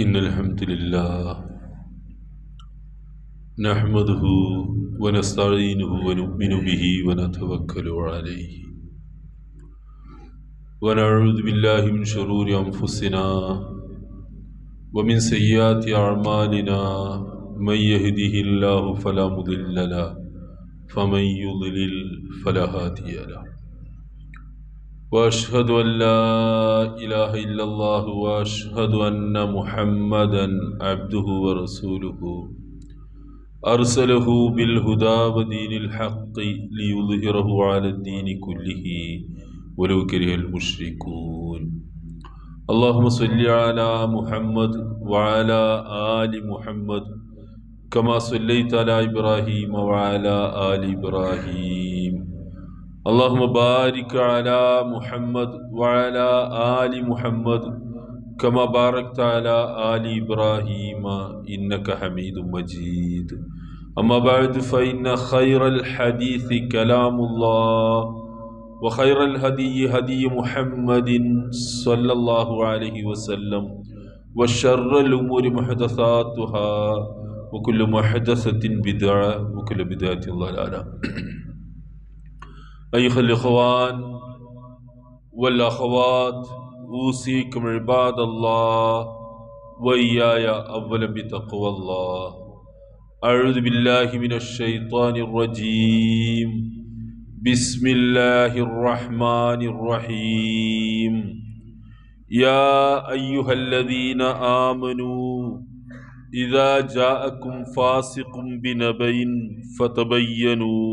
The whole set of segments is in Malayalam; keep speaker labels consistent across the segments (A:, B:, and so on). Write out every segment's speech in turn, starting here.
A: إن الحمد لله نحمده ونستعينه ونؤمن به ونتوكل عليه ونعوذ بالله من شرور أنفسنا ومن سيئات أعمالنا من يهده الله فلا مضل له ومن يضلل فلا هادي له وأشهد أن لا إله إلا الله وأشهد أن محمدا عبده ورسوله أرسله بالهدى ودين الحق ليظهره على الدين كله ولو كره المشركون اللهم صل على محمد وعلى آل محمد كما صليت على إبراهيم وعلى آل إبراهيم اللهم بارك على محمد وعلى آل محمد كما باركت على آل إبراهيم إنك حميد مجيد أما بعد فإن خير الحديث كلام الله وخير الهدي هدي محمد صلى الله عليه وسلم وشر الأمور محدثاتها وكل محدثة بدعة وكل بدعة ضلالة أيها الإخوان والأخوات أوصيكم عباد الله وإياي أولا بتقوى الله أعوذ بالله من الشيطان الرجيم بسم الله الرحمن الرحيم يا أيها الذين آمنوا إذا جاءكم فاسق بنبأ فتبينوا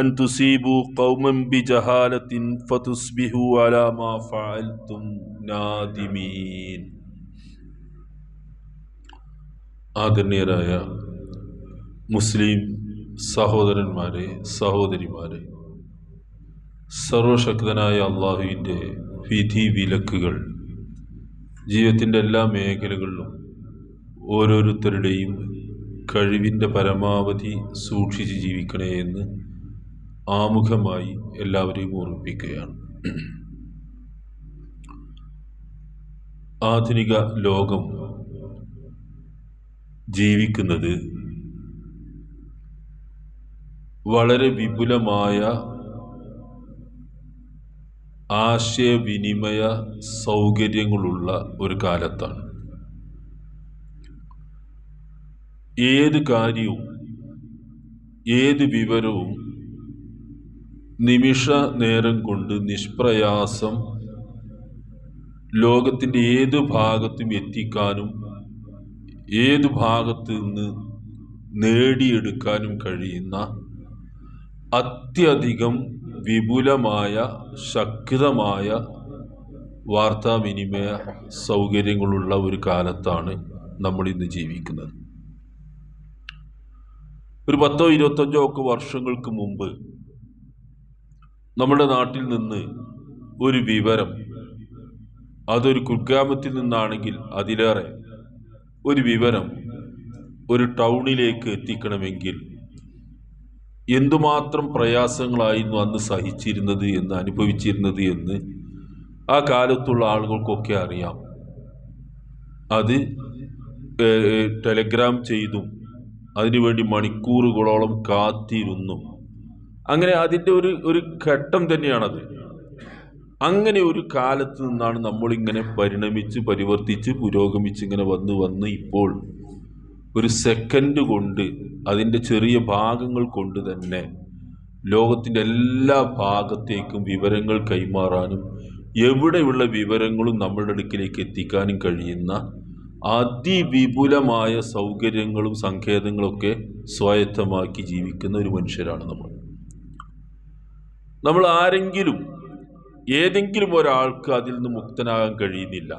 A: أن تصيبوا قوما بجهالة فتصبحوا على ما فعلتم نادمين. ആദരണീയരായ മുസ്ലിം സഹോദരന്മാരെ, സഹോദരിമാരെ, സർവശക്തനായ അള്ളാഹുവിൻ്റെ വിധി വിലക്കുകൾ ജീവിതത്തിൻ്റെ എല്ലാ മേഖലകളിലും ഓരോരുത്തരുടെയും കഴിവിൻ്റെ പരമാവധി സൂക്ഷിച്ച് ജീവിക്കണേ എന്ന് ആമുഖമായി എല്ലാവരെയും ഓർമ്മിപ്പിക്കുകയാണ്. ആധുനിക ലോകം ജീവിക്കുന്നത് വളരെ വിപുലമായ ആശയവിനിമയ സൗകര്യങ്ങളുള്ള ഒരു കാലത്താണ്. ഏത് കാര്യവും ഏത് വിവരവും നിമിഷ നേരം കൊണ്ട് നിഷ്പ്രയാസം ലോകത്തിൻ്റെ ഏതു ഭാഗത്തും എത്തിക്കാനും ഏതു ഭാഗത്ത് നിന്ന് നേടിയെടുക്കാനും കഴിയുന്ന അത്യധികം വിപുലമായ ശക്തമായ വാർത്താവിനിമയ സൗകര്യങ്ങളുള്ള ഒരു കാലത്താണ് നമ്മൾ ഇന്ന് ജീവിക്കുന്നത്. ഒരു 10-25 ഒക്കെ വർഷങ്ങൾക്ക് മുമ്പ് നമ്മുടെ നാട്ടിൽ നിന്ന് ഒരു വിവരം, അതൊരു കുഗ്രാമത്തിൽ നിന്നാണെങ്കിൽ അതിലേറെ ഒരു വിവരം ഒരു ടൗണിലേക്ക് എത്തിക്കണമെങ്കിൽ എന്തുമാത്രം പ്രയാസങ്ങളായിരുന്നു അന്ന് സഹിച്ചിരുന്നത് എന്ന് അനുഭവിച്ചിരുന്നത് എന്ന് ആ കാലത്തുള്ള ആളുകൾക്കൊക്കെ അറിയാം. അത് ടെലഗ്രാം ചെയ്തും അതിനുവേണ്ടി മണിക്കൂറുകളോളം കാത്തിരുന്നു. അങ്ങനെ അതിൻ്റെ ഒരു ഘട്ടം തന്നെയാണത്. അങ്ങനെ ഒരു കാലത്ത് നിന്നാണ് നമ്മളിങ്ങനെ പരിണമിച്ച് പരിവർത്തിച്ച് പുരോഗമിച്ച് ഇങ്ങനെ വന്ന് ഇപ്പോൾ ഒരു സെക്കൻഡ് കൊണ്ട് അതിൻ്റെ ചെറിയ ഭാഗങ്ങൾ കൊണ്ട് തന്നെ ലോകത്തിൻ്റെ എല്ലാ ഭാഗത്തേക്കും വിവരങ്ങൾ കൈമാറാനും എവിടെയുള്ള വിവരങ്ങളും നമ്മളുടെ അടുക്കിലേക്ക് എത്തിക്കാനും കഴിയുന്ന അതിവിപുലമായ സൗകര്യങ്ങളും സങ്കേതങ്ങളൊക്കെ സ്വായത്തമാക്കി ജീവിക്കുന്ന ഒരു മനുഷ്യരാണ് നമ്മൾ ആരെങ്കിലും ഏതെങ്കിലും ഒരാൾക്ക് അതിൽ നിന്ന് മുക്തനാകാൻ കഴിയുന്നില്ല.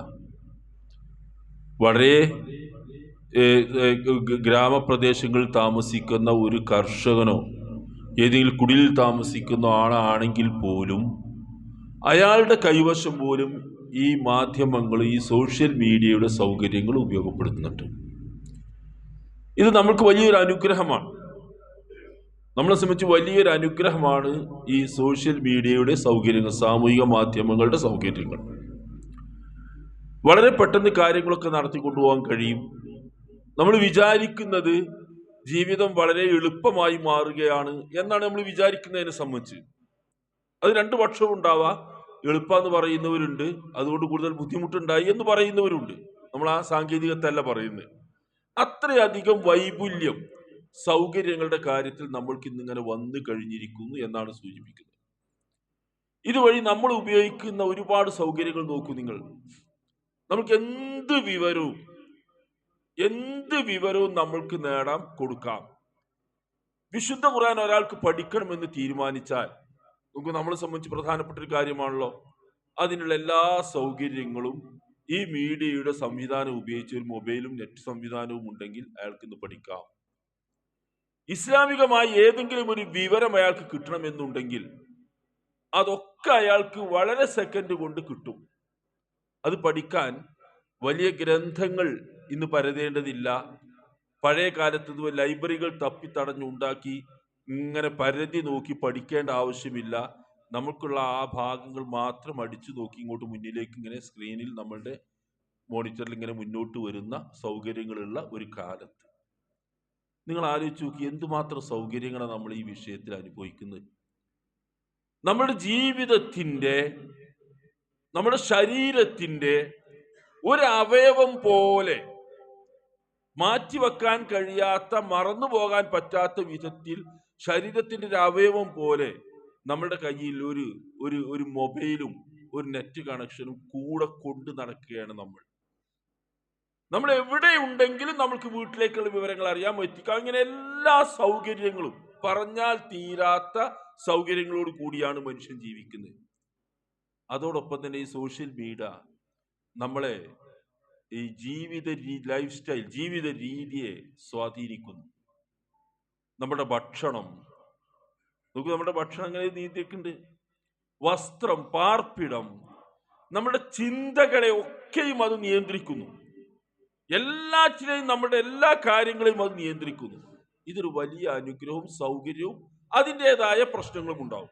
A: വളരെ ഗ്രാമപ്രദേശങ്ങളിൽ താമസിക്കുന്ന ഒരു കർഷകനോ ഏതെങ്കിലും കുടിലിൽ താമസിക്കുന്ന ആളാണെങ്കിൽ പോലും അയാളുടെ കൈവശം പോലും ഈ മാധ്യമങ്ങൾ, ഈ സോഷ്യൽ മീഡിയയുടെ സൗകര്യങ്ങൾ ഉപയോഗപ്പെടുത്തുന്നുണ്ട്. ഇത് നമ്മൾക്ക് വലിയൊരു അനുഗ്രഹമാണ്. നമ്മളെ സംബന്ധിച്ച് വലിയൊരു അനുഗ്രഹമാണ് ഈ സോഷ്യൽ മീഡിയയുടെ സൗകര്യങ്ങൾ, സാമൂഹിക മാധ്യമങ്ങളുടെ സൗകര്യങ്ങൾ. വളരെ പെട്ടെന്ന് കാര്യങ്ങളൊക്കെ നടത്തി കൊണ്ടുപോകാൻ കഴിയും. നമ്മൾ വിചാരിക്കുന്നത് ജീവിതം വളരെ എളുപ്പമായി മാറുകയാണ് എന്നാണ് നമ്മൾ വിചാരിക്കുന്നതിനെ സംബന്ധിച്ച്. അത് രണ്ടു പക്ഷവും ഉണ്ടാവാം. എളുപ്പമെന്ന് പറയുന്നവരുണ്ട്, അതുകൊണ്ട് കൂടുതൽ ബുദ്ധിമുട്ടുണ്ടായി എന്ന് പറയുന്നവരുണ്ട്. നമ്മൾ ആ സാങ്കേതികത്തല്ല പറയുന്നത്. അത്രയധികം വൈപുല്യം സൗകര്യങ്ങളുടെ കാര്യത്തിൽ നമ്മൾക്ക് ഇന്നിങ്ങനെ വന്നു കഴിഞ്ഞിരിക്കുന്നു എന്നാണ് സൂചിപ്പിക്കുന്നത്. ഇതുവഴി നമ്മൾ ഉപയോഗിക്കുന്ന ഒരുപാട് സൗകര്യങ്ങൾ നോക്കൂ നിങ്ങൾ. നമുക്ക് എന്ത് വിവരവും നമ്മൾക്ക് നേടാം, കൊടുക്കാം. വിശുദ്ധ ഖുർആൻ ഒരാൾക്ക് പഠിക്കണമെന്ന് തീരുമാനിച്ചാൽ നമുക്ക് നമ്മളെ സംബന്ധിച്ച് പ്രധാനപ്പെട്ട ഒരു കാര്യമാണല്ലോ. അതിനുള്ള എല്ലാ സൗകര്യങ്ങളും ഈ മീഡിയയുടെ സംവിധാനം ഉപയോഗിച്ച് ഒരു മൊബൈലും നെറ്റ് സംവിധാനവും ഉണ്ടെങ്കിൽ അയാൾക്ക് ഇന്ന് പഠിക്കാം. ഇസ്ലാമികമായി ഏതെങ്കിലും ഒരു വിവരം അയാൾക്ക് കിട്ടണമെന്നുണ്ടെങ്കിൽ അതൊക്കെ അയാൾക്ക് വളരെ സെക്കൻഡ് കൊണ്ട് കിട്ടും. അത് പഠിക്കാൻ വലിയ ഗ്രന്ഥങ്ങൾ ഇന്ന് പരതേണ്ടതില്ല. പഴയ കാലത്ത് ലൈബ്രറികൾ തപ്പിത്തടഞ്ഞുണ്ടാക്കി ഇങ്ങനെ പരതി നോക്കി പഠിക്കേണ്ട ആവശ്യമില്ല. നമുക്കുള്ള ആ ഭാഗങ്ങൾ മാത്രം അടിച്ചു നോക്കി ഇങ്ങോട്ട് മുന്നിലേക്ക് ഇങ്ങനെ സ്ക്രീനിൽ നമ്മളുടെ മോണിറ്ററിൽ ഇങ്ങനെ മുന്നോട്ട് വരുന്ന സൗകര്യങ്ങളുള്ള ഒരു കാലത്ത് നിങ്ങൾ ആലോചിച്ച് നോക്കി എന്തുമാത്രം സൗകര്യങ്ങളാണ് നമ്മൾ ഈ വിഷയത്തിൽ അനുഭവിക്കുന്നത്. നമ്മുടെ ജീവിതത്തിൻ്റെ, നമ്മുടെ ശരീരത്തിൻ്റെ ഒരു അവയവം പോലെ മാറ്റിവെക്കാൻ കഴിയാത്ത, മറന്നു പോകാൻ പറ്റാത്ത വിധത്തിൽ ശരീരത്തിൻ്റെ ഒരു അവയവം പോലെ നമ്മുടെ കയ്യിൽ ഒരു മൊബൈലും ഒരു നെറ്റ് കണക്ഷനും കൂടെ കൊണ്ട് നടക്കുകയാണ് നമ്മൾ എവിടെ ഉണ്ടെങ്കിലും നമുക്ക് വീട്ടിലേക്കുള്ള വിവരങ്ങൾ അറിയാൻ എത്തിക്കാം. ഇങ്ങനെ എല്ലാ സൗകര്യങ്ങളും, പറഞ്ഞാൽ തീരാത്ത സൗകര്യങ്ങളോട് കൂടിയാണ് മനുഷ്യൻ ജീവിക്കുന്നത്. അതോടൊപ്പം തന്നെ ഈ സോഷ്യൽ മീഡിയ നമ്മളെ ഈ ലൈഫ് സ്റ്റൈൽ, ജീവിത രീതിയെ സ്വാധീനിക്കുന്നു. നമ്മുടെ ഭക്ഷണം നമുക്ക്, നമ്മുടെ ഭക്ഷണം അങ്ങനെ നീതിക്കുന്നുണ്ട്. വസ്ത്രം, പാർപ്പിടം, നമ്മുടെ ചിന്തകളെ ഒക്കെയും അത് നിയന്ത്രിക്കുന്നു. എല്ലാറ്റിനെയും, നമ്മുടെ എല്ലാ കാര്യങ്ങളെയും അത് നിയന്ത്രിക്കുന്നു. ഇതൊരു വലിയ അനുഗ്രഹവും സൗകര്യവും അതിൻ്റെതായ പ്രശ്നങ്ങളും ഉണ്ടാവും.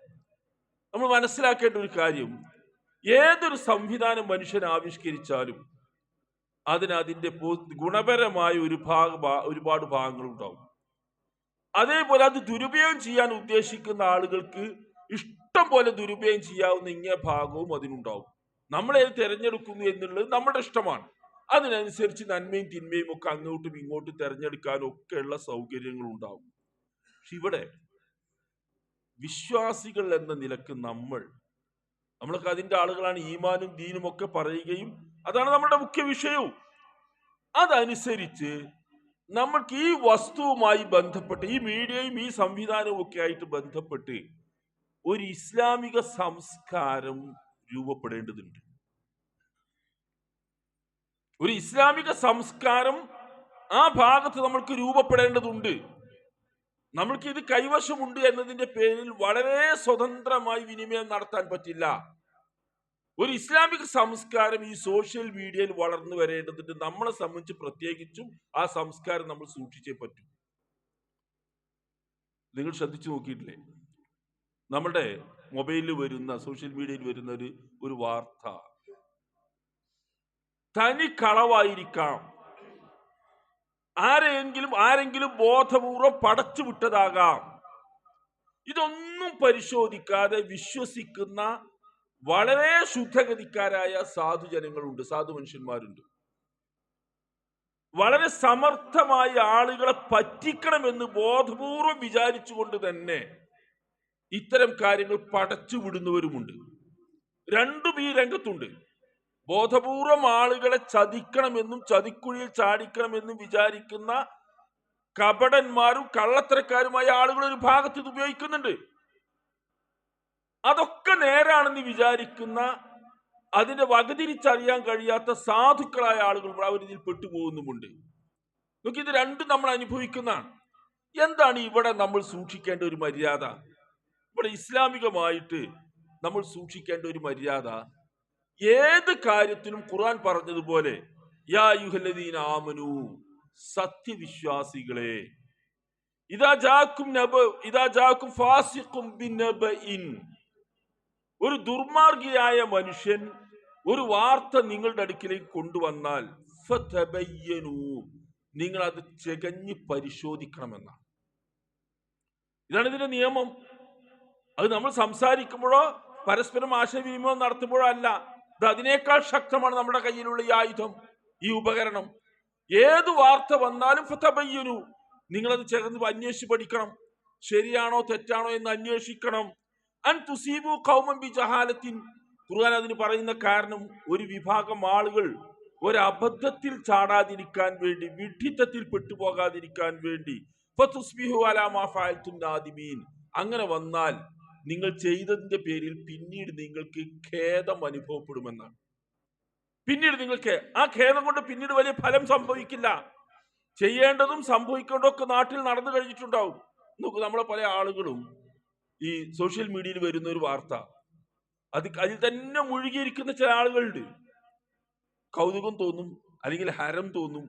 A: നമ്മൾ മനസ്സിലാക്കേണ്ട ഒരു കാര്യം, ഏതൊരു സംവിധാനം മനുഷ്യൻ ആവിഷ്കരിച്ചാലും അതിൻ്റെ ഗുണപരമായ ഒരുപാട് ഭാഗങ്ങളുണ്ടാവും. അതേപോലെ അത് ദുരുപയോഗം ചെയ്യാൻ ഉദ്ദേശിക്കുന്ന ആളുകൾക്ക് ഇഷ്ടം പോലെ ദുരുപയോഗം ചെയ്യാവുന്ന ഇങ്ങനെ ഭാഗവും അതിനുണ്ടാവും. നമ്മളേത് തിരഞ്ഞെടുക്കുന്നു എന്നുള്ളത് നമ്മുടെ ഇഷ്ടമാണ്. അതിനനുസരിച്ച് നന്മയും തിന്മയും ഒക്കെ അങ്ങോട്ടും ഇങ്ങോട്ടും തിരഞ്ഞെടുക്കാനും ഒക്കെയുള്ള സൗകര്യങ്ങൾ ഉണ്ടാവും. പക്ഷെ ഇവിടെ വിശ്വാസികൾ എന്ന നിലക്ക് നമ്മളൊക്കെ അതിൻ്റെ ആളുകളാണ്. ഈമാനും ദീനും ഒക്കെ പറയുകയും അതാണ് നമ്മുടെ മുഖ്യ വിഷയവും. അതനുസരിച്ച് നമ്മൾക്ക് ഈ വസ്തുവുമായി ബന്ധപ്പെട്ട്, ഈ മീഡിയയും ഈ സംവിധാനവും ഒക്കെ ആയിട്ട് ബന്ധപ്പെട്ട് ഒരു ഇസ്ലാമിക സംസ്കാരം രൂപപ്പെടേണ്ടതുണ്ട്. ഒരു ഇസ്ലാമിക സംസ്കാരം ആ ഭാഗത്ത് നമ്മൾക്ക് രൂപപ്പെടേണ്ടതുണ്ട്. നമ്മൾക്ക് ഇത് കൈവശമുണ്ട് എന്നതിന്റെ പേരിൽ വളരെ സ്വതന്ത്രമായി വിനിമയം നടത്താൻ പറ്റില്ല. ഒരു ഇസ്ലാമിക സംസ്കാരം ഈ സോഷ്യൽ മീഡിയയിൽ വളർന്നു വരേണ്ടതുണ്ട്. നമ്മളെ സംബന്ധിച്ച് പ്രത്യേകിച്ചും ആ സംസ്കാരം നമ്മൾ സൂക്ഷിച്ചേ പറ്റൂ. നിങ്ങൾ ശ്രദ്ധിച്ചു നോക്കിയിട്ടില്ലേ, നമ്മുടെ മൊബൈലിൽ വരുന്ന, സോഷ്യൽ മീഡിയയിൽ വരുന്ന ഒരു വാർത്ത തനി കളവായിരിക്കാം, ആരെങ്കിലും ബോധപൂർവം പടച്ചു വിട്ടതാകാം. ഇതൊന്നും പരിശോധിക്കാതെ വിശ്വസിക്കുന്ന വളരെ ശുദ്ധഗതിക്കാരായ സാധുജനങ്ങളുണ്ട്, സാധു മനുഷ്യന്മാരുണ്ട്. വളരെ സമർത്ഥമായ ആളുകളെ പറ്റിക്കണമെന്ന് ബോധപൂർവം വിചാരിച്ചുകൊണ്ട് തന്നെ ഇത്തരം കാര്യങ്ങൾ പടച്ചു വിടുന്നവരുമുണ്ട്. രണ്ടും ഈ രംഗത്തുണ്ട്. ബോധപൂർവം ആളുകളെ ചതിക്കണമെന്നും ചതിക്കുഴിയിൽ ചാടിക്കണമെന്നും വിചാരിക്കുന്ന കപടന്മാരും കള്ളത്തരക്കാരുമായ ആളുകൾ ഒരു ഭാഗത്ത് ഇത് ഉപയോഗിക്കുന്നുണ്ട്. അതൊക്കെ നേരാണെന്ന് വിചാരിക്കുന്ന, അതിന്റെ വകതിരിച്ചറിയാൻ കഴിയാത്ത സാധുക്കളായ ആളുകൾ അവരിതിൽ പെട്ടുപോകുന്നുമുണ്ട്. നോക്കി, ഇത് രണ്ടും നമ്മൾ അനുഭവിക്കുന്നതാണ്. എന്താണ് ഇവിടെ നമ്മൾ സൂക്ഷിക്കേണ്ട ഒരു മര്യാദ? ഇവിടെ ഇസ്ലാമികമായിട്ട് നമ്മൾ സൂക്ഷിക്കേണ്ട ഒരു മര്യാദ, ഏത് കാര്യത്തിനും ഖുർആൻ പറഞ്ഞതുപോലെ യാ അയ്യുഹല്ലദീന ആമനൂ, സത്യവിശ്വാസികളെ, ഇദാ ജാഅക്കും ഫാസിഖും ബിനബഇൻ, ഒരു ദുർമാർഗിയായ മനുഷ്യൻ ഒരു വാർത്ത നിങ്ങളുടെ അടുക്കിലേക്ക് കൊണ്ടുവന്നാൽ ഫതബയ്യനൂ, നിങ്ങൾ അത് ചെകഞ്ഞ് പരിശോധിക്കണമെന്നാണ്. ഇതാണ് ഇതിന്റെ നിയമം. അത് നമ്മൾ സംസാരിക്കുമ്പോഴോ പരസ്പരം ആശയവിനിമയം നടത്തുമ്പോഴോ അല്ല. ഇത് അതിനേക്കാൾ ശക്തമാണ് നമ്മുടെ കയ്യിലുള്ള ഈ ആയുധം, ഈ ഉപകരണം. ഏത് വാർത്ത വന്നാലും ഫതബയ്യനൂ, നിങ്ങളത് ചെകഞ്ഞ് അന്വേഷിച്ച് പഠിക്കണം. ശരിയാണോ തെറ്റാണോ എന്ന് അന്വേഷിക്കണം. അൻ തുസീബു ഖൗമൻ ബിജഹാലത്തിൻ, ഖുർആൻ അതിന് പറയുന്ന കാരണം ഒരു വിഭാഗം ആളുകൾ ഒരബദ്ധത്തിൽ ചാടാതിരിക്കാൻ വേണ്ടി, വിഡ്ഢിത്തത്തിൽ പെട്ടുപോകാതിരിക്കാൻ വേണ്ടി. ഫതുസ്ബിഹു അലാ മാ ഫഅൽതും നാദിമീൻ, അങ്ങനെ വന്നാൽ നിങ്ങൾ ചെയ്തതിന്റെ പേരിൽ പിന്നീട് നിങ്ങൾക്ക് ഖേദം അനുഭവപ്പെടുമെന്നാണ്. പിന്നീട് നിങ്ങൾക്ക് ആ ഖേദം കൊണ്ട് പിന്നീട് വലിയ ഫലം സംഭവിക്കില്ല. ചെയ്യേണ്ടതും സംഭവിക്കേണ്ടതും ഒക്കെ നാട്ടിൽ നടന്നു കഴിഞ്ഞിട്ടുണ്ടാവും. നോക്കൂ, നമ്മളെ പല ആളുകളും ഈ സോഷ്യൽ മീഡിയയിൽ വരുന്ന ഒരു വാർത്ത, അതിൽ തന്നെ മുഴുകിയിരിക്കുന്ന ചില ആളുകളുണ്ട്. കൗതുകം തോന്നും, അല്ലെങ്കിൽ ഹരം തോന്നും,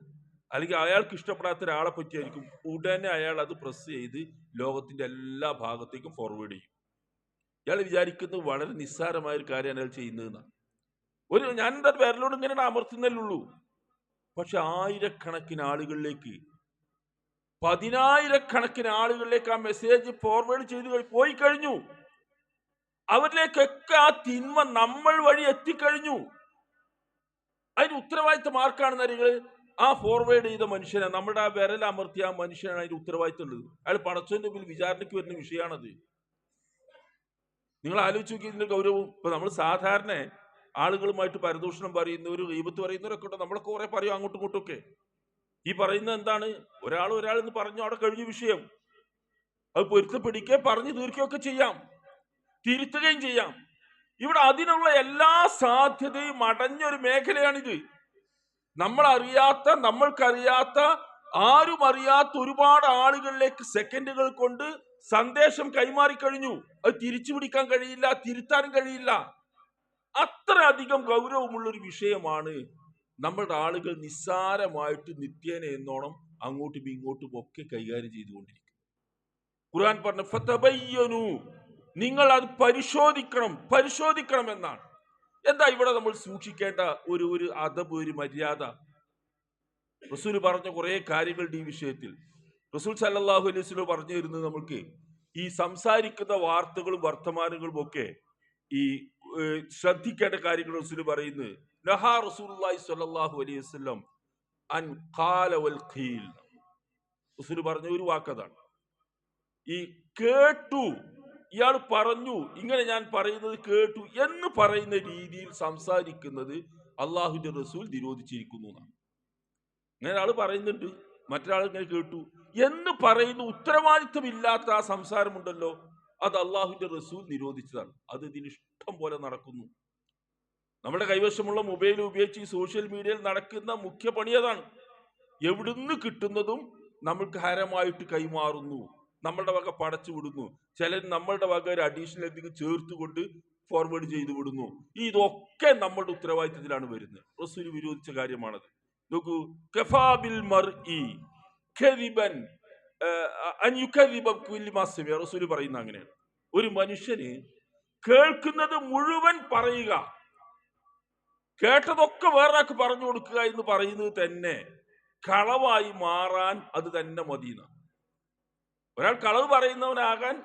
A: അല്ലെങ്കിൽ അയാൾക്ക് ഇഷ്ടപ്പെടാത്ത ഒരാളെ പറ്റിയായിരിക്കും. ഉടനെ അയാൾ അത് പ്രസ് ചെയ്ത് ലോകത്തിന്റെ എല്ലാ ഭാഗത്തേക്കും ഫോർവേഡ് ചെയ്യും. ഇയാൾ വിചാരിക്കുന്നത് വളരെ നിസ്സാരമായ ഒരു കാര്യമാണ് അയാൾ ചെയ്യുന്നതെന്നാണ്. ഞാൻ എന്താ വിരലോട് ഇങ്ങനെ അമർത്തുന്നല്ലുള്ളൂ. പക്ഷെ ആയിരക്കണക്കിന് ആളുകളിലേക്ക്, 10,000-കണക്കിന് ആളുകളിലേക്ക് ആ മെസ്സേജ് ഫോർവേഡ് ചെയ്ത് പോയി കഴിഞ്ഞു. അവരിലേക്കൊക്കെ ആ തിന്മ നമ്മൾ വഴി എത്തിക്കഴിഞ്ഞു. അതിന് ഉത്തരവാദിത്തം ആർക്കാണെന്ന് അറിയുന്നത്? ആ ഫോർവേഡ് ചെയ്ത മനുഷ്യനെ, നമ്മുടെ ആ വിരൽ അമർത്തിയ ആ മനുഷ്യനാണ് അതിന്റെ ഉത്തരവാദിത്തം ഉള്ളത്. അയാൾ പടച്ചവന്റെ മുമ്പിൽ വിചാരണയ്ക്ക് വരുന്ന വിഷയമാണത്. നിങ്ങൾ ആലോചിച്ച് നോക്കി ഇതിന്റെ ഗൗരവം. ഇപ്പൊ നമ്മൾ സാധാരണ ആളുകളുമായിട്ട് പരദൂഷണം പറയുന്നവരും ഗീബത്ത് പറയുന്നവരൊക്കെ ഉണ്ടോ? നമ്മളൊക്കെ കുറെ പറയും അങ്ങോട്ടും ഇങ്ങോട്ടും ഒക്കെ. ഈ പറയുന്നത് എന്താണ്? ഒരാളെന്ന് പറഞ്ഞു, അവിടെ കഴിഞ്ഞ വിഷയം. അത് പൊരുത്തപ്പിടിക്കുക, പറഞ്ഞു തീർക്കുകയൊക്കെ ചെയ്യാം, തിരുത്തുകയും ചെയ്യാം. ഇവിടെ അതിനുള്ള എല്ലാ സാധ്യതയും അടഞ്ഞൊരു മേഖലയാണിത്. നമ്മൾക്കറിയാത്ത, ആരും അറിയാത്ത ഒരുപാട് ആളുകളിലേക്ക് സെക്കൻഡുകൾ കൊണ്ട് സന്ദേശം കൈമാറിക്കഴിഞ്ഞു. അത് തിരിച്ചു പിടിക്കാൻ കഴിയില്ല, തിരുത്താനും കഴിയില്ല. അത്രയധികം ഗൗരവമുള്ള ഒരു വിഷയമാണ്. നമ്മുടെ ആളുകൾ നിസ്സാരമായിട്ട് നിത്യേന എന്നോണം അങ്ങോട്ടും ഇങ്ങോട്ടും ഒക്കെ കൈകാര്യം ചെയ്തുകൊണ്ടിരിക്കും. ഖുർആൻ പറഞ്ഞു ഫതബയ്യനൂ, നിങ്ങൾ അത് പരിശോധിക്കണം എന്നാണ്. എന്താ ഇവിടെ നമ്മൾ സൂക്ഷിക്കേണ്ട ഒരു അദബ്, ഒരു മര്യാദ? റസൂൽ പറഞ്ഞ കുറെ കാര്യങ്ങളുണ്ട് ഈ വിഷയത്തിൽ. റസൂൽ സല്ലല്ലാഹു അലൈഹി വസല്ലം പറഞ്ഞു തരുന്നത് നമുക്ക് ഈ സംസാരിക്കുന്ന വാർത്തകളും വർത്തമാനങ്ങളും ഒക്കെ ഈ ശ്രദ്ധിക്കേണ്ട കാര്യങ്ങൾ റസൂൽ പറയുന്നത്. നഹാ റസൂലുള്ളാഹി സ്വല്ലല്ലാഹു അലൈഹി വസല്ലം അൻ ഖാല വൽ ഖീൽ. റസൂൽ പറഞ്ഞ ഒരു വാക്കതാണ്, ഈ കേട്ടു, ഇയാൾ പറഞ്ഞു, ഇങ്ങനെ ഞാൻ പറയുന്നത് കേട്ടു എന്ന് പറയുന്ന രീതിയിൽ സംസാരിക്കുന്നത് അള്ളാഹുവിന്റെ റസൂൽ നിരോധിച്ചിരിക്കുന്നു എന്നാണ്. അങ്ങനെ ആള് പറയുന്നുണ്ട്, മറ്റൊരാൾ ഇങ്ങനെ കേട്ടു എന്ന് പറയുന്ന ഉത്തരവാദിത്വമില്ലാത്ത ആ സംസാരമുണ്ടല്ലോ, അത് അള്ളാഹുവിന്റെ റസൂൽ നിരോധിച്ചതാണ്. അത് ഇതിന് ഇഷ്ടം പോലെ നടക്കുന്നു. നമ്മുടെ കൈവശമുള്ള മൊബൈൽ ഉപയോഗിച്ച് ഈ സോഷ്യൽ മീഡിയയിൽ നടക്കുന്ന മുഖ്യ പണി അതാണ്. എവിടുന്ന് കിട്ടുന്നതും നമ്മൾക്ക് ഹരമായിട്ട് കൈമാറുന്നു, നമ്മളുടെ വക പടച്ചു വിടുന്നു. ചിലർ നമ്മളുടെ വക ഒരു അഡീഷണൽ എന്തെങ്കിലും ചേർത്തുകൊണ്ട് ഫോർവേഡ് ചെയ്തു വിടുന്നു. ഇതൊക്കെ നമ്മളുടെ ഉത്തരവാദിത്തത്തിലാണ് വരുന്നത്. റസൂൽ വിരോധിച്ച കാര്യമാണത്. നോക്കൂ, കഫാബിൽ മർഇ കദിബൻ അൻ യുകദിബ ബികുല്ലി മാ സമിഅ. റസൂൽ പറയുന്ന അങ്ങനെയാണ്. ഒരു മനുഷ്യന് കേൾക്കുന്നത് മുഴുവൻ പറയുക, കേട്ടതൊക്കെ വേറൊരാൾക്ക് പറഞ്ഞു കൊടുക്കുക എന്ന് പറയുന്നത് തന്നെ കളവായി മാറാൻ അത് തന്നെ മതിയെന്ന്. ഒരാൾ കളവ് പറയുന്നവനാകാൻ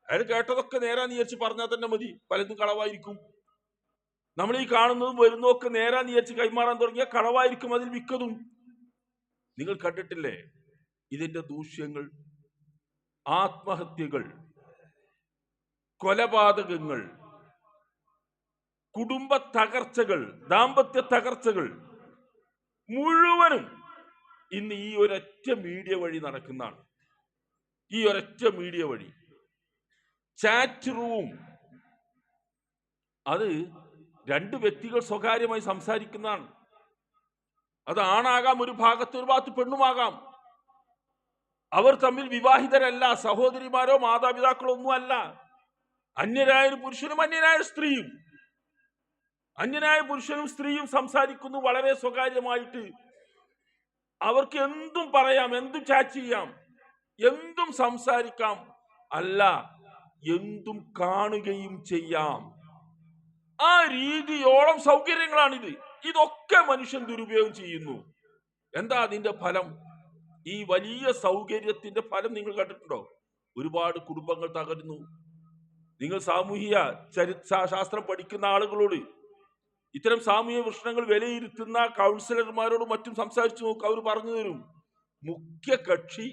A: അയാൾ കേട്ടതൊക്കെ നേരാന്ന് വിചാരിച്ച് പറഞ്ഞാൽ തന്നെ മതി, പലതും കളവായിരിക്കും. നമ്മൾ ഈ കാണുന്നതും വരുന്നതൊക്കെ നേരാന്ന് വിചാരിച്ച് കൈമാറാൻ തുടങ്ങിയാൽ കളവായിരിക്കും അതിൽ മിക്കതും. നിങ്ങൾ കണ്ടിട്ടില്ലേ ഇതിന്റെ ദൂഷ്യങ്ങൾ? ആത്മഹത്യകൾ, കൊലപാതകങ്ങൾ, കുടുംബ തകർച്ചകൾ, ദാമ്പത്യ തകർച്ചകൾ മുഴുവനും ഇന്ന് ഈ ഒരൊറ്റ മീഡിയ വഴി നടക്കുന്നതാണ്. ഈ ഒരൊറ്റ മീഡിയ വഴി. ചാറ്റ് റൂം, അത് രണ്ട് വ്യക്തികൾ സ്വകാര്യമായി സംസാരിക്കുന്നതാണ്. അത് ആണാകാം, ഒരു ഭാഗത്ത് പെണ്ണുമാകാം. അവർ തമ്മിൽ വിവാഹിതരല്ല, സഹോദരിമാരോ മാതാപിതാക്കളോ ഒന്നും അല്ല. അന്യരായ പുരുഷനും അന്യനായ സ്ത്രീയും, അന്യനായ പുരുഷനും സ്ത്രീയും സംസാരിക്കുന്നു വളരെ സ്വകാര്യമായിട്ട്. അവർക്ക് എന്തും പറയാം, എന്തും ചാറ്റ് ചെയ്യാം, എന്തും സംസാരിക്കാം, അല്ല എന്തും കാണുകയും ചെയ്യാം. ആ രീതിയോളം സൗകര്യങ്ങളാണിത്. ഇതൊക്കെ മനുഷ്യൻ ദുരുപയോഗം ചെയ്യുന്നു. എന്താ അതിന്റെ ഫലം? ഈ വലിയ സൗകര്യത്തിന്റെ ഫലം നിങ്ങൾ കണ്ടിട്ടുണ്ടോ? ഒരുപാട് കുടുംബങ്ങൾ തകരുന്നു. നിങ്ങൾ സാമൂഹിക ശാസ്ത്രം പഠിക്കുന്ന ആളുകളോട്, ഇത്തരം സാമൂഹിക പ്രശ്നങ്ങൾ വിലയിരുത്തുന്ന കൗൺസിലർമാരോടും മറ്റും സംസാരിച്ചു നോക്കുക. അവർ പറഞ്ഞു തരും, മുഖ്യ കക്ഷി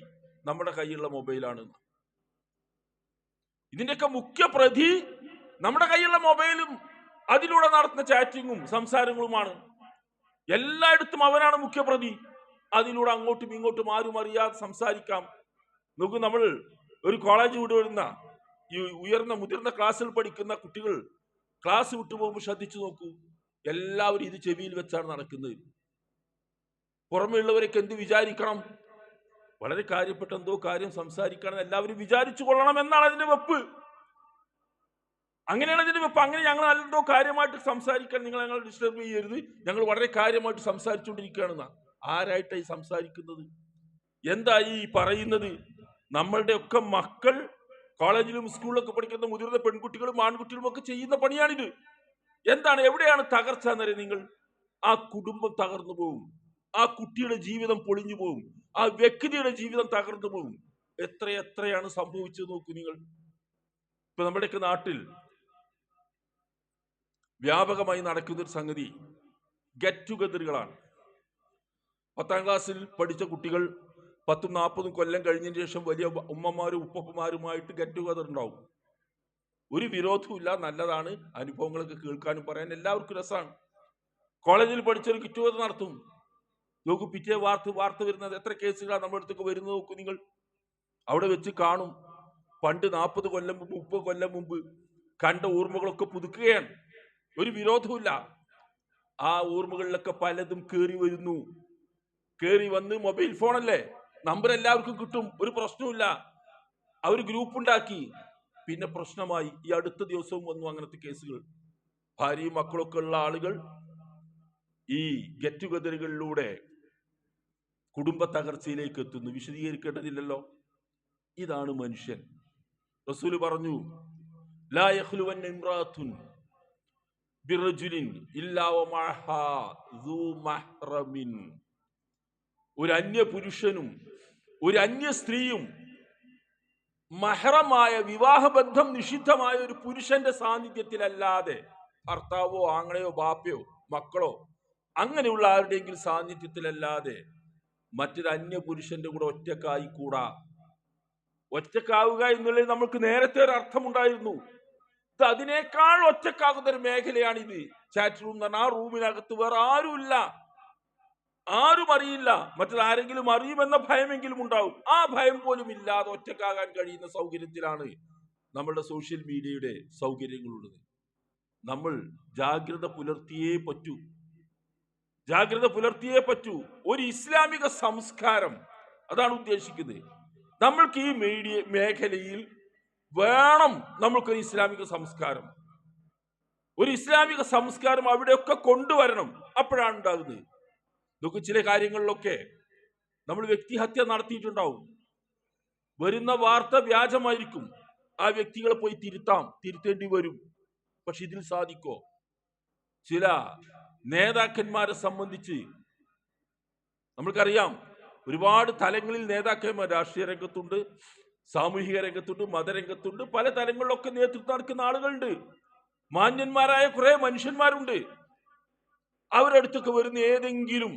A: നമ്മുടെ കയ്യിലുള്ള മൊബൈലാണ്. ഇതിന്റെയൊക്കെ മുഖ്യ പ്രതി നമ്മുടെ കയ്യിലുള്ള മൊബൈലും അതിലൂടെ നടത്തുന്ന ചാറ്റിങ്ങും സംസാരങ്ങളുമാണ്. എല്ലായിടത്തും അവനാണ് മുഖ്യപ്രതി. അതിലൂടെ അങ്ങോട്ടും ഇങ്ങോട്ടും ആരും അറിയാതെ സംസാരിക്കാം. നോക്കൂ, നമ്മൾ ഒരു കോളേജ് വിടുന്ന ഈ ഉയർന്ന മുതിർന്ന ക്ലാസ്സിൽ പഠിക്കുന്ന കുട്ടികൾ ക്ലാസ് വിട്ടു പോകുമ്പോൾ ശ്രദ്ധിച്ചു നോക്കൂ, എല്ലാവരും ഇത് ചെവിയിൽ വെച്ചാണ് നടക്കുന്നത്. പുറമേ ഉള്ളവരൊക്കെ എന്ത് വിചാരിക്കണം? വളരെ കാര്യപ്പെട്ട എന്തോ കാര്യം സംസാരിക്കണം എല്ലാവരും വിചാരിച്ചു കൊള്ളണം എന്നാണ് അതിന്റെ വെപ്പ്. അങ്ങനെയാണ് അതിന്റെ വെപ്പ്. അങ്ങനെ ഞങ്ങൾ എന്തോ കാര്യമായിട്ട് സംസാരിക്കാൻ നിങ്ങൾ ഞങ്ങൾ ഡിസ്റ്റർബ് ചെയ്യരുത്, ഞങ്ങൾ വളരെ കാര്യമായിട്ട് സംസാരിച്ചുകൊണ്ടിരിക്കുകയാണെന്നാ. ആരായിട്ടായി സംസാരിക്കുന്നത്? എന്തായി ഈ പറയുന്നത്? നമ്മളുടെ ഒക്കെ മക്കൾ കോളേജിലും സ്കൂളിലൊക്കെ പഠിക്കുന്ന മുതിർന്ന പെൺകുട്ടികളും ആൺകുട്ടികളും ഒക്കെ ചെയ്യുന്ന പണിയാണിത്. എന്താണ്, എവിടെയാണ് തകർച്ച എന്നറിയാം നിങ്ങൾ? ആ കുടുംബം തകർന്നു പോകും, ആ കുട്ടിയുടെ ജീവിതം പൊളിഞ്ഞു പോകും, ആ വ്യക്തിയുടെ ജീവിതം തകർന്നു പോകും. എത്രയാണ് സംഭവിച്ചത് നോക്കൂ നിങ്ങൾ. ഇപ്പൊ നമ്മുടെയൊക്കെ നാട്ടിൽ വ്യാപകമായി നടക്കുന്ന ഒരു സംഗതി ഗെറ്റ് ടുഗദറുകളാണ്. 10ാം ക്ലാസ്സിൽ പഠിച്ച കുട്ടികൾ 10-40 കൊല്ലം കഴിഞ്ഞതിന് ശേഷം വലിയ ഉമ്മമാരും ഉപ്പമാരുമായിട്ട് ഗെറ്റ് ടുഗദർ ഉണ്ടാവും. ഒരു വിരോധവും ഇല്ല, നല്ലതാണ്. അനുഭവങ്ങളൊക്കെ കേൾക്കാനും പറയാൻ എല്ലാവർക്കും രസമാണ്. കോളേജിൽ പഠിച്ചൊരു ഗെറ്റ് ടുഗദർ നടത്തും. നോക്കൂ, പിറ്റേ വാർത്ത വരുന്നത് എത്ര കേസുകളാണ് നമ്മുടെ അടുത്തൊക്കെ വരുന്നത് നോക്കൂ നിങ്ങൾ. അവിടെ വെച്ച് കാണും, പണ്ട് 40 കൊല്ലം മുമ്പ് 30 കൊല്ലം മുമ്പ് കണ്ട ഓർമ്മകളൊക്കെ പുതുക്കുകയാണ്. ഒരു വിരോധവുമില്ല. ആ ഓർമ്മകളിലൊക്കെ പലതും കേറി വരുന്നു. കേറി വന്ന് മൊബൈൽ ഫോണല്ലേ, നമ്പർ എല്ലാവർക്കും കിട്ടും, ഒരു പ്രശ്നവുമില്ല. അവർ ഗ്രൂപ്പ് ഉണ്ടാക്കി, പിന്നെ പ്രശ്നമായി. ഈ അടുത്ത ദിവസവും വന്നു അങ്ങനത്തെ കേസുകൾ. ഭാര്യയും മക്കളൊക്കെ ഉള്ള ആളുകൾ ഈ ഗെറ്റ് ടുഗദറുകളിലൂടെ കുടുംബ തകർച്ചയിലേക്ക് എത്തുന്നു. വിശദീകരിക്കേണ്ടതില്ലല്ലോ. ഇതാണ് മനുഷ്യൻ. റസൂല് പറഞ്ഞു, ലാ യഖ്ലുവന്ന ഇംറാത്തുൻ ബിറജുലിൻ ഇല്ലാ വമഅഹാ ദൂ മഹ്റമിൻ. ഒരു അന്യ പുരുഷനും ഒരു അന്യ സ്ത്രീയും മഹറമായ വിവാഹബന്ധം നിഷിദ്ധമായ ഒരു പുരുഷന്റെ സാന്നിധ്യത്തിലല്ലാതെ, ഭർത്താവോ ആങ്ങളെയോ ബാപ്പയോ മക്കളോ അങ്ങനെയുള്ള ആരുടെയെങ്കിലും സാന്നിധ്യത്തിലല്ലാതെ മറ്റൊരു അന്യ പുരുഷന്റെ കൂടെ ഒറ്റക്കായി കൂടാ. ഒറ്റക്കാവുക എന്നുള്ളത് നമ്മൾക്ക് നേരത്തെ ഒരു അർത്ഥമുണ്ടായിരുന്നു. ഇത് അതിനേക്കാൾ ഒറ്റക്കാകുന്ന ഒരു മേഖലയാണിത്. ചാറ്റ് റൂം എന്ന് പറഞ്ഞാൽ ആ റൂമിനകത്ത് വേറെ ആരുമില്ല, ആരും അറിയില്ല, മറ്റൊരാരെങ്കിലും അറിയുമെന്ന ഭയമെങ്കിലും ഉണ്ടാവും. ആ ഭയം പോലും ഇല്ലാതെ ഒറ്റക്കാകാൻ കഴിയുന്ന സൗകര്യത്തിലാണ് നമ്മളുടെ സോഷ്യൽ മീഡിയയുടെ സൗകര്യങ്ങളുള്ളത്. നമ്മൾ ജാഗ്രത പുലർത്തിയേ പറ്റൂ. ഒരു ഇസ്ലാമിക സംസ്കാരം അതാണ് ഉദ്ദേശിക്കുന്നത്. നമ്മൾക്ക് ഈ മീഡിയ മേഖലയിൽ വേണം നമ്മൾക്കൊരു ഇസ്ലാമിക സംസ്കാരം. ഒരു ഇസ്ലാമിക സംസ്കാരം അവിടെയൊക്കെ കൊണ്ടുവരണം. അപ്പോഴാണ് ഉണ്ടാകുന്നത്. നമുക്ക് ചില കാര്യങ്ങളിലൊക്കെ നമ്മൾ വ്യക്തിഹത്യ നടത്തിയിട്ടുണ്ടാവും. വരുന്ന വാർത്ത വ്യാജമായിരിക്കും. ആ വ്യക്തികളെ പോയി തിരുത്തേണ്ടി വരും. പക്ഷെ ഇതിൽ സാധിക്കോ? ചില നേതാക്കന്മാരെ സംബന്ധിച്ച് നമ്മൾക്കറിയാം, ഒരുപാട് തലങ്ങളിൽ നേതാക്കന്മാർ രാഷ്ട്രീയ രംഗത്തുണ്ട്, സാമൂഹിക രംഗത്തുണ്ട്, മതരംഗത്തുണ്ട്. പല തലങ്ങളിലൊക്കെ നേതൃത്വം നടക്കുന്ന ആളുകളുണ്ട്. മാന്യന്മാരായ കുറെ മനുഷ്യന്മാരുണ്ട്. അവരടുത്തൊക്കെ വരുന്ന ഏതെങ്കിലും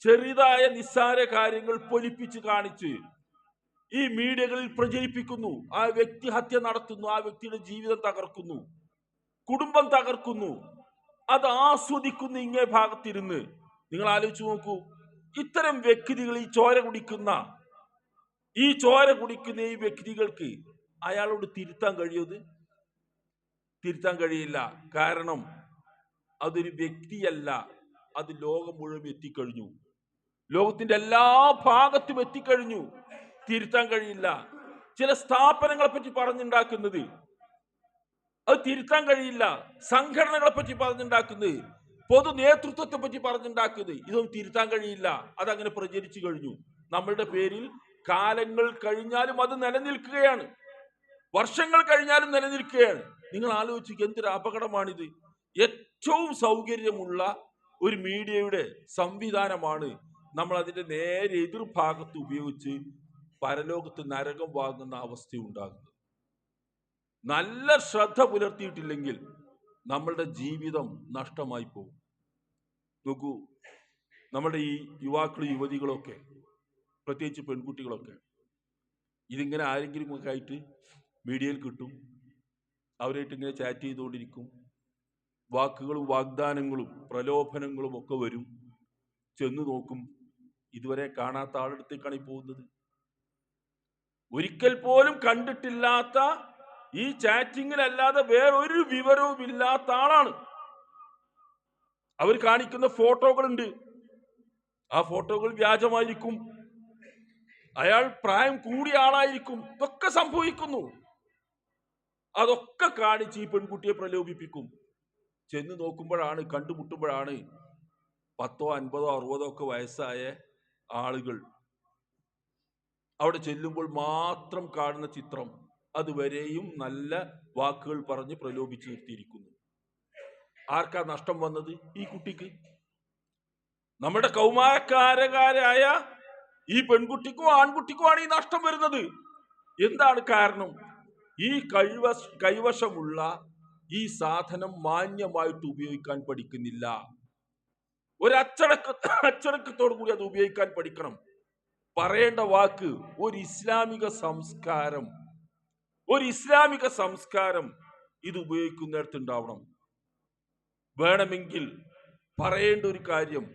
A: ചെറുതായ നിസ്സാര കാര്യങ്ങൾ പൊലിപ്പിച്ച് കാണിച്ച് ഈ മീഡിയകളിൽ പ്രചരിപ്പിക്കുന്നു. ആ വ്യക്തി ഹത്യ നടത്തുന്നു, ആ വ്യക്തിയുടെ ജീവിതം തകർക്കുന്നു, കുടുംബം തകർക്കുന്നു. അത് ആസ്വദിക്കുന്ന ഇങ്ങേ ഭാഗത്തിരുന്ന് നിങ്ങൾ ആലോചിച്ച് നോക്കൂ. ഇത്തരം വ്യക്തികൾ ഈ ചോര കുടിക്കുന്ന ഈ വ്യക്തികൾക്ക് അയാളോട് തിരുത്താൻ കഴിയില്ല. കാരണം അതൊരു വ്യക്തിയല്ല, അത് ലോകം മുഴുവൻ എത്തിക്കഴിഞ്ഞു. ലോകത്തിന്റെ എല്ലാ ഭാഗത്തും എത്തിക്കഴിഞ്ഞു. തിരുത്താൻ കഴിയില്ല. ചില സ്ഥാപനങ്ങളെ പറ്റി പറഞ്ഞുണ്ടാക്കുന്നത് അത് തിരുത്താൻ കഴിയില്ല. സംഘടനകളെ പറ്റി പറഞ്ഞുണ്ടാക്കുന്നത്, പൊതു നേതൃത്വത്തെ പറ്റി പറഞ്ഞുണ്ടാക്കുന്നത്, ഇതൊന്നും തിരുത്താൻ കഴിയില്ല. അതങ്ങനെ പ്രചരിച്ചു കഴിഞ്ഞു. നമ്മളുടെ പേരിൽ കാലങ്ങൾ കഴിഞ്ഞാലും അത് നിലനിൽക്കുകയാണ്, വർഷങ്ങൾ കഴിഞ്ഞാലും നിലനിൽക്കുകയാണ്. നിങ്ങൾ ആലോചിക്കുക, എന്തൊരു അപകടമാണിത്. ഏറ്റവും സൗകര്യമുള്ള ഒരു മീഡിയയുടെ സംവിധാനമാണ് നമ്മൾ അതിന്റെ നേരെ എതിർഭാഗത്ത് ഉപയോഗിച്ച് പരലോകത്ത് നരകം വാങ്ങുന്ന അവസ്ഥ ഉണ്ടാകുന്നത്. നല്ല ശ്രദ്ധ പുലർത്തിയിട്ടില്ലെങ്കിൽ നമ്മളുടെ ജീവിതം നഷ്ടമായി പോകും. നോക്കൂ, നമ്മുടെ ഈ യുവാക്കളും യുവതികളൊക്കെ, പ്രത്യേകിച്ച് പെൺകുട്ടികളൊക്കെ, ഇതിങ്ങനെ ആരെങ്കിലും ഒക്കെ ആയിട്ട് മീഡിയയിൽ കിട്ടും, അവരായിട്ട് ഇങ്ങനെ ചാറ്റ് ചെയ്തുകൊണ്ടിരിക്കും, വാക്കുകളും വാഗ്ദാനങ്ങളും പ്രലോഭനങ്ങളും ഒക്കെ വരും. ചെന്ന് നോക്കും, ഇതുവരെ കാണാത്ത ആളടുത്തേക്കാണ് ഈ പോകുന്നത്. ഒരിക്കൽ പോലും കണ്ടിട്ടില്ലാത്ത, ഈ ചാറ്റിങ്ങിലല്ലാതെ വേറൊരു വിവരവും ഇല്ലാത്ത ആളാണ്. അവർ കാണിക്കുന്ന ഫോട്ടോകളുണ്ട്, ആ ഫോട്ടോകൾ വ്യാജമായിരിക്കും, അയാൾ പ്രായം കൂടിയ ആളായിരിക്കും. ഇതൊക്കെ സംഭവിക്കുന്നു. അതൊക്കെ കാണിച്ച് ഈ പെൺകുട്ടിയെ പ്രലോഭിപ്പിക്കും. ചെന്ന് നോക്കുമ്പോഴാണ്, കണ്ടുമുട്ടുമ്പോഴാണ് 10, 50, 60 ഒക്കെ വയസ്സായ ആളുകൾ. അവിടെ ചെല്ലുമ്പോൾ മാത്രം കാണുന്ന ചിത്രം അതുവരെയും നല്ല വാക്കുകൾ പറഞ്ഞ് പ്രലോഭിച്ച് നിർത്തിയിരിക്കുന്നു. ആർക്കാ നഷ്ടം വന്നത്? ഈ കുട്ടിക്ക്. നമ്മുടെ കൗമാരക്കാരായ ഈ പെൺകുട്ടിക്കും ആൺകുട്ടിക്കുമാണ് ഈ നഷ്ടം വരുന്നത്. എന്താണ് കാരണം? ഈ കൈവശമുള്ള ഈ സാധനം മാന്യമായിട്ട് ഉപയോഗിക്കാൻ പഠിക്കുന്നില്ല. ഒരു അച്ചടക്കത്തോടു കൂടി അത് ഉപയോഗിക്കാൻ പഠിക്കണം. പറയേണ്ട വാക്ക് ഒരു ഇസ്ലാമിക സംസ്കാരം ഇത് ഉപയോഗിക്കുന്നിടത്ത് ഉണ്ടാവണം. വേണമെങ്കിൽ പറയേണ്ട ഒരു കാര്യം,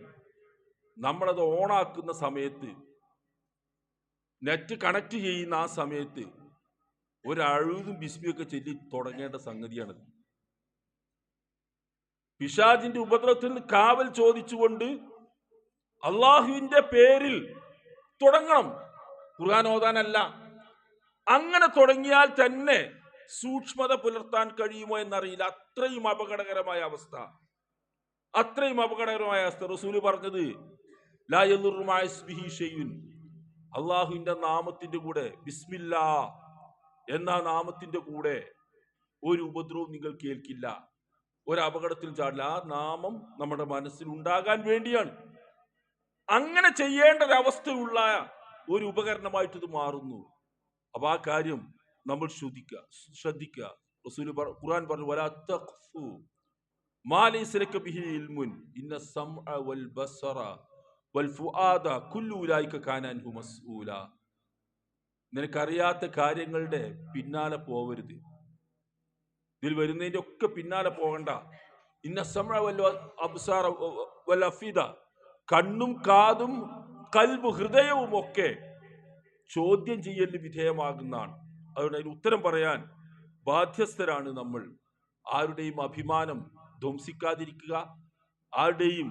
A: നമ്മളത് ഓണാക്കുന്ന സമയത്ത്, നെറ്റ് കണക്ട് ചെയ്യുന്ന ആ സമയത്ത് ഒരു അഴുതും ബിസ്മിയൊക്കെ ചൊല്ലി തുടങ്ങേണ്ട സംഗതിയാണത്. പിശാചിന്റെ ഉപദ്രവത്തിൽ നിന്ന് കാവൽ ചോദിച്ചുകൊണ്ട് അള്ളാഹുവിന്റെ പേരിൽ തുടങ്ങണം, ഖുർആൻ ഓതാനല്ല. അങ്ങനെ തുടങ്ങിയാൽ തന്നെ സൂക്ഷ്മത പുലർത്താൻ കഴിയുമോ എന്നറിയില്ല. അത്രയും അപകടകരമായ അവസ്ഥ. റസൂല് പറഞ്ഞത് ലാ യദുറു മഅ ഇസ്മിഹി ശൈഉൻ, അള്ളാഹുവിന്റെ നാമത്തിന്റെ കൂടെ, ബിസ്മില്ലാ എന്ന നാമത്തിന്റെ കൂടെ ഒരു ഉപദ്രവവും നിങ്ങൾ കേൾക്കില്ല, ഒരു അപകടത്തിൽ ചാടില്ല. ആ നാമം നമ്മുടെ മനസ്സിൽ ഉണ്ടാകാൻ വേണ്ടിയാണ്. അങ്ങനെ ചെയ്യേണ്ട ഒരവസ്ഥയുള്ള ഒരു ഉപകരണമായിട്ട് ഇത് മാറുന്നു. അപ്പൊ ആ കാര്യം നമ്മൾ ശ്രദ്ധിക്കുക. റസൂൽ ഖുർആൻ പറഞ്ഞു, വലാ തഖ്ഫു മാ ലൈസ ലക ബിഹി ഇൽമുൻ ഇന്ന സമഅ വൽ ബസറ വൽ ഫുആദ കുല്ലു ഉലൈക കാന അൻഹു മസ്ഊല. നിനക്കറിയാത്ത കാര്യങ്ങളുടെ പിന്നാലെ പോവരുത്. ഇതിൽ വരുന്നതിന്റെ ഒക്കെ പിന്നാലെ പോകണ്ട. ഇന്ന സമഅ വൽ അബ്സാറ വൽ അഫീദ, കണ്ണും കാതും കൽബ് ഹൃദയവും ഒക്കെ ചോദ്യം ചെയ്യലിന് വിധേയമാകുന്നതാണ്. അതുകൊണ്ട് അതിന് ഉത്തരം പറയാൻ ബാധ്യസ്ഥരാണ് നമ്മൾ. ആരുടെയും അഭിമാനം ധ്വംസിക്കാതിരിക്കുക, ആരുടെയും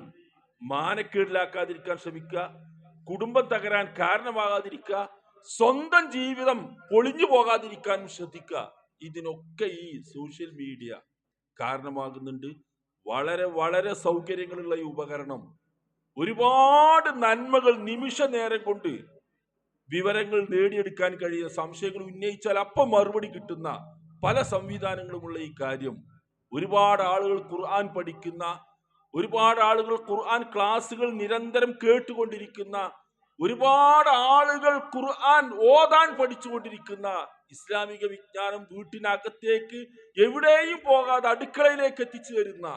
A: മാനക്കേടിലാക്കാതിരിക്കാൻ ശ്രമിക്കുക, കുടുംബം തകരാൻ കാരണമാകാതിരിക്കുക, സ്വന്തം ജീവിതം പൊളിഞ്ഞു പോകാതിരിക്കാനും ശ്രദ്ധിക്കുക. ഇതിനൊക്കെ ഈ സോഷ്യൽ മീഡിയ കാരണമാകുന്നുണ്ട്. വളരെ വളരെ സൗകര്യങ്ങളുള്ള ഈ ഉപകരണം ഒരുപാട് നന്മകൾ നിമിഷ നേരം കൊണ്ട് വിവരങ്ങൾ നേടിയെടുക്കാൻ കഴിയുന്ന, സംശയങ്ങൾ ഉന്നയിച്ചാൽ അപ്പം മറുപടി കിട്ടുന്ന പല സംവിധാനങ്ങളുമുള്ള ഈ കാര്യം, ഒരുപാട് ആളുകൾ ഖുർആൻ പഠിക്കുന്ന, ഒരുപാട് ആളുകൾ ഖുർആൻ ക്ലാസുകൾ നിരന്തരം കേട്ടുകൊണ്ടിരിക്കുന്ന, ഒരുപാട് ആളുകൾ ഖുർആൻ ഓതാൻ പഠിച്ചുകൊണ്ടിരിക്കുന്ന, ഇസ്ലാമിക വിജ്ഞാനം വീട്ടിനകത്തേക്ക് എവിടെയും പോകാതെ അടുക്കളയിലേക്ക് എത്തിച്ചു തരുന്ന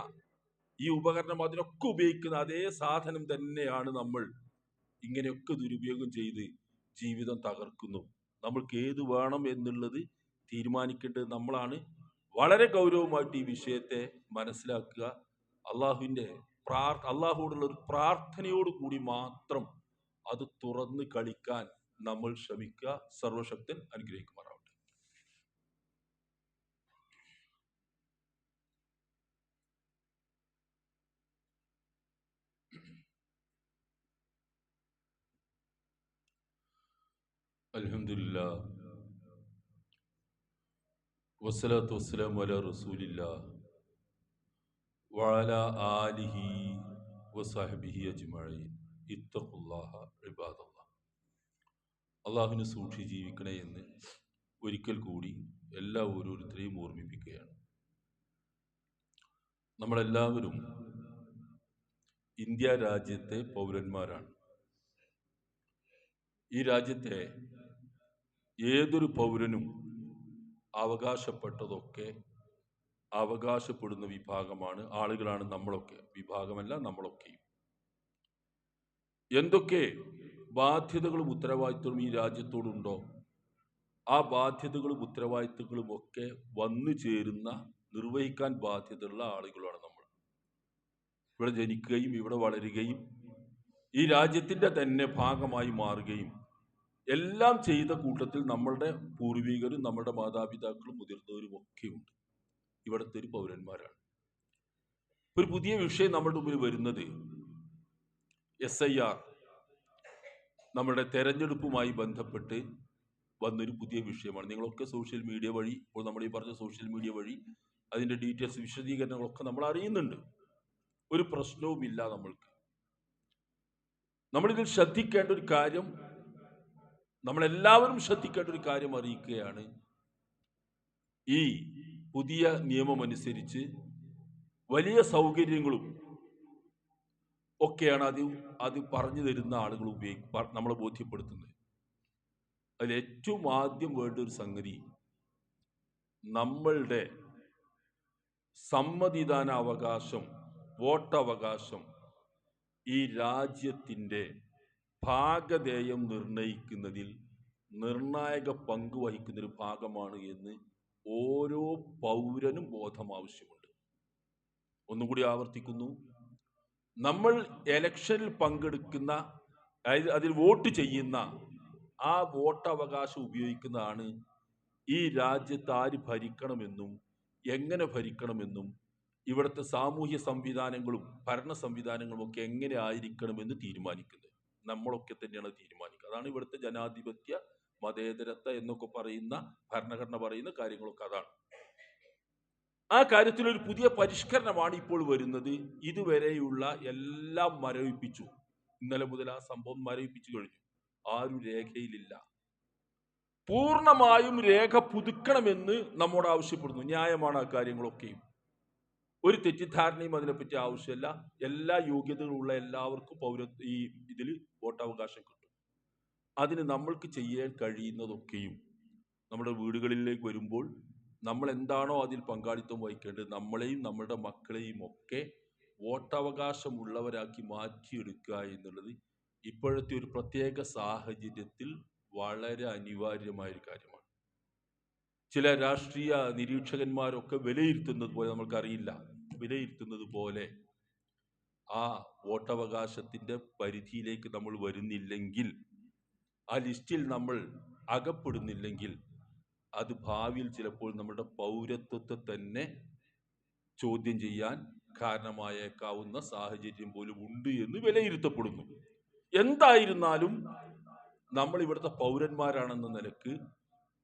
A: ഈ ഉപകരണം, അതിനൊക്കെ ഉപയോഗിക്കുന്ന അതേ സാധനം തന്നെയാണ് നമ്മൾ ഇങ്ങനെയൊക്കെ ദുരുപയോഗം ചെയ്ത് ജീവിതം തകർക്കുന്നു. നമ്മൾക്ക് ഏത് വേണം എന്നുള്ളത് തീരുമാനിക്കേണ്ടത് നമ്മളാണ്. വളരെ ഗൗരവമായിട്ട് ഈ വിഷയത്തെ മനസ്സിലാക്കുക. അള്ളാഹുവോടുള്ള ഒരു പ്രാർത്ഥനയോട് കൂടി മാത്രം അത് തുറന്ന് കളിക്കാൻ നമ്മൾ ശ്രമിക്കുക. സർവശക്തൻ അനുഗ്രഹിക്കുമാറാവട്ടെ. അൽഹംദുലില്ലാ വസ്സലാത്തു വസ്സലാമു അലാ റസൂലില്ലാ വഅലാ ആലിഹി വസഹ്ബിഹി അജ്മഈൻ. ഇത്തഖുല്ലാഹ ഇബാദല്ലാഹ്. അള്ളാഹുവിനെ സൂക്ഷിച്ച് ജീവിക്കണേ എന്ന് ഒരിക്കൽ കൂടി ഓരോരുത്തരെയും ഓർമ്മിപ്പിക്കുകയാണ്. നമ്മളെല്ലാവരും ഇന്ത്യ രാജ്യത്തെ പൗരന്മാരാണ്. ഈ രാജ്യത്തെ ഏതൊരു പൗരനും അവകാശപ്പെട്ടതൊക്കെ അവകാശപ്പെടുന്ന വിഭാഗമാണ്, ആളുകളാണ് നമ്മളൊക്കെ. വിഭാഗമല്ല, നമ്മളൊക്കെയും. എന്തൊക്കെ ബാധ്യതകളും ഉത്തരവാദിത്വവും ഈ രാജ്യത്തോടുണ്ടോ, ആ ബാധ്യതകളും ഉത്തരവാദിത്തങ്ങളും ഒക്കെ വന്നു ചേരുന്ന, നിർവഹിക്കാൻ ബാധ്യതയുള്ള ആളുകളാണ് നമ്മൾ. ഇവിടെ ജനിക്കുകയും ഇവിടെ വളരുകയും ഈ രാജ്യത്തിന്റെ തന്നെ ഭാഗമായി മാറുകയും എല്ലാം ചെയ്ത കൂട്ടത്തിൽ നമ്മളുടെ പൂർവികരും നമ്മളുടെ മാതാപിതാക്കളും മുതിർന്നവരും ഒക്കെ ഉണ്ട്. ഇവിടുത്തെ ഒരു പൗരന്മാരാണ്. ഒരു പുതിയ വിഷയം നമ്മുടെ മുമ്പിൽ വരുന്നത് SIR, നമ്മുടെ തെരഞ്ഞെടുപ്പുമായി ബന്ധപ്പെട്ട് വന്നൊരു പുതിയ വിഷയമാണ്. നിങ്ങളൊക്കെ സോഷ്യൽ മീഡിയ വഴി, ഇപ്പോൾ നമ്മൾ ഈ പറഞ്ഞ സോഷ്യൽ മീഡിയ വഴി അതിൻ്റെ ഡീറ്റെയിൽസ്, വിശദീകരണങ്ങളൊക്കെ നമ്മൾ അറിയുന്നുണ്ട്. ഒരു പ്രശ്നവുമില്ല. നമ്മളിതിൽ ശ്രദ്ധിക്കേണ്ട ഒരു കാര്യം, നമ്മളെല്ലാവരും ശ്രദ്ധിക്കേണ്ട ഒരു കാര്യം അറിയിക്കുകയാണ്. ഈ പുതിയ നിയമം അനുസരിച്ച് വലിയ സൗകര്യങ്ങളും ഒക്കെയാണ് അത് പറഞ്ഞു തരുന്ന ആളുകൾ നമ്മളെ ബോധ്യപ്പെടുത്തുന്നത്. അതിൽ ഏറ്റവും ആദ്യം വേണ്ട ഒരു സംഗതി, നമ്മളുടെ സമ്മതിദാന അവകാശം, വോട്ടവകാശം ഈ രാജ്യത്തിൻ്റെ ഭാഗധേയം നിർണയിക്കുന്നതിൽ നിർണായക പങ്ക് വഹിക്കുന്നൊരു ഭാഗമാണ് എന്ന് ഓരോ പൗരനും ബോധം ആവശ്യമുണ്ട്. ഒന്നുകൂടി ആവർത്തിക്കുന്നു, നമ്മൾ എലക്ഷനിൽ പങ്കെടുക്കുന്ന, അതായത് അതിൽ വോട്ട് ചെയ്യുന്ന, ആ വോട്ടവകാശം ഉപയോഗിക്കുന്നതാണ് ഈ രാജ്യത്ത് ആര് ഭരിക്കണമെന്നും എങ്ങനെ ഭരിക്കണമെന്നും ഇവിടുത്തെ സാമൂഹ്യ സംവിധാനങ്ങളും ഭരണ സംവിധാനങ്ങളും ഒക്കെ എങ്ങനെ ആയിരിക്കണമെന്ന് തീരുമാനിക്കുന്നത് നമ്മളൊക്കെ തന്നെയാണ് തീരുമാനിക്കുക. അതാണ് ഇവിടുത്തെ ജനാധിപത്യ മതേതരത്വ എന്നൊക്കെ പറയുന്ന, ഭരണഘടന പറയുന്ന കാര്യങ്ങളൊക്കെ അതാണ്. ആ കാര്യത്തിൽ ഒരു പുതിയ പരിഷ്കരണമാണ് ഇപ്പോൾ വരുന്നത്. ഇതുവരെയുള്ള എല്ലാം മരവിപ്പിച്ചു. ഇന്നലെ മുതൽ ആ സംഭവം മരവിപ്പിച്ചു കഴിഞ്ഞു. ആരും രേഖയിലില്ല. പൂർണ്ണമായും രേഖ പുതുക്കണമെന്ന് നമ്മോട് ആവശ്യപ്പെടുന്നു. ന്യായമാണ് ആ കാര്യങ്ങളൊക്കെയും. ഒരു തെറ്റിദ്ധാരണയും അതിനെപ്പറ്റി ആവശ്യമില്ല. എല്ലാ യോഗ്യതകളുള്ള എല്ലാവർക്കും ഈ ഇതിൽ വോട്ടവകാശം കിട്ടും. അതിന് നമ്മൾക്ക് ചെയ്യാൻ കഴിയുന്നതൊക്കെയും, നമ്മുടെ വീടുകളിലേക്ക് വരുമ്പോൾ നമ്മൾ എന്താണോ അതിൽ പങ്കാളിത്തം വഹിക്കേണ്ടത്, നമ്മളെയും നമ്മളുടെ മക്കളെയും ഒക്കെ വോട്ടവകാശമുള്ളവരാക്കി മാറ്റിയെടുക്കുക എന്നുള്ളത് ഇപ്പോഴത്തെ ഒരു പ്രത്യേക സാഹചര്യത്തിൽ വളരെ അനിവാര്യമായൊരു കാര്യമാണ്. ചില രാഷ്ട്രീയ നിരീക്ഷകന്മാരൊക്കെ വിലയിരുത്തുന്നത് പോലെ, നമ്മൾക്കറിയില്ല, വിലയിരുത്തുന്നത് പോലെ ആ വോട്ടവകാശത്തിൻ്റെ പരിധിയിലേക്ക് നമ്മൾ വരുന്നില്ലെങ്കിൽ, ആ ലിസ്റ്റിൽ നമ്മൾ അകപ്പെടുന്നില്ലെങ്കിൽ, അത് ഭാവിയിൽ ചിലപ്പോൾ നമ്മുടെ പൗരത്വത്തെ തന്നെ ചോദ്യം ചെയ്യാൻ കാരണമായേക്കാവുന്ന സാഹചര്യം പോലും ഉണ്ട് എന്ന് വിലയിരുത്തപ്പെടുന്നു. എന്തായിരുന്നാലും നമ്മൾ ഇവിടുത്തെ പൗരന്മാരാണെന്ന നിലക്ക്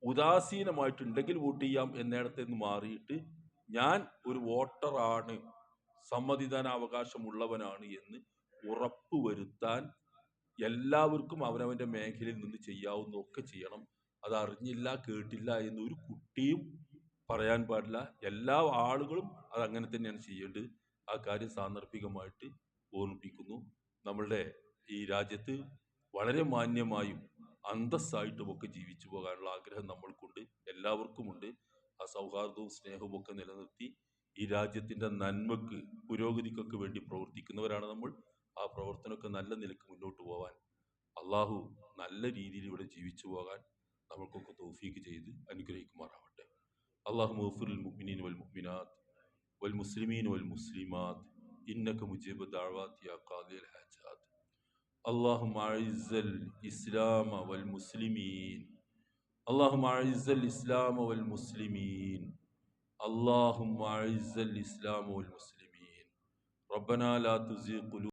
A: ഉദാസീനമായിട്ടുണ്ടെങ്കിൽ വോട്ട് ചെയ്യാം എന്നിടത്ത് നിന്ന് മാറിയിട്ട് ഞാൻ ഒരു വോട്ടറാണ്, സമ്മതിദാനാവകാശമുള്ളവനാണ് എന്ന് ഉറപ്പുവരുത്താൻ എല്ലാവർക്കും അവനവൻ്റെ മേഖലയിൽ നിന്ന് ചെയ്യാവുന്നതൊക്കെ ചെയ്യണം. അത് അറിഞ്ഞില്ല കേട്ടില്ല എന്നൊരു കുട്ടിയും പറയാൻ പാടില്ല. എല്ലാ ആളുകളും അതങ്ങനെ തന്നെയാണ് ചെയ്യേണ്ടത്. ആ കാര്യം സാന്ദർഭികമായിട്ട് ഓർമ്മിപ്പിക്കുന്നു. നമ്മളുടെ ഈ രാജ്യത്ത് വളരെ മാന്യമായും അന്തസ്സായിട്ടും ഒക്കെ ജീവിച്ചു പോകാനുള്ള ആഗ്രഹം നമ്മൾക്കുണ്ട്, എല്ലാവർക്കുമുണ്ട്. ആ സൗഹാർദ്ദവും സ്നേഹവും ഒക്കെ നിലനിർത്തി ഈ രാജ്യത്തിൻ്റെ നന്മക്ക്, പുരോഗതിക്കൊക്കെ വേണ്ടി പ്രവർത്തിക്കുന്നവരാണ് നമ്മൾ. ആ പ്രവർത്തനമൊക്കെ നല്ല നിലക്ക് മുന്നോട്ട് പോകാൻ, അള്ളാഹു നല്ല രീതിയിൽ ഇവിടെ ജീവിച്ചു പോകാൻ നമ്മൾക്കൊക്കെ തൗഫീക്ക് ചെയ്ത് അനുഗ്രഹിക്കുമാറാവട്ടെ. അല്ലാഹു മഗ്ഫിറിൽ മുഅ്മിനീന വൽ മുഅ്മിനാത്ത് വൽ മുസ്ലിമീന വൽ മുസ്ലിമാത്ത് ഇന്നക മുജീബു ദഅവാതി യാ ഖാദിൽ ഹാജാത്ത്. اللهم أعز الإسلام والمسلمين، اللهم أعز الإسلام والمسلمين، اللهم أعز الإسلام والمسلمين. ربنا لا تزغ قلوبنا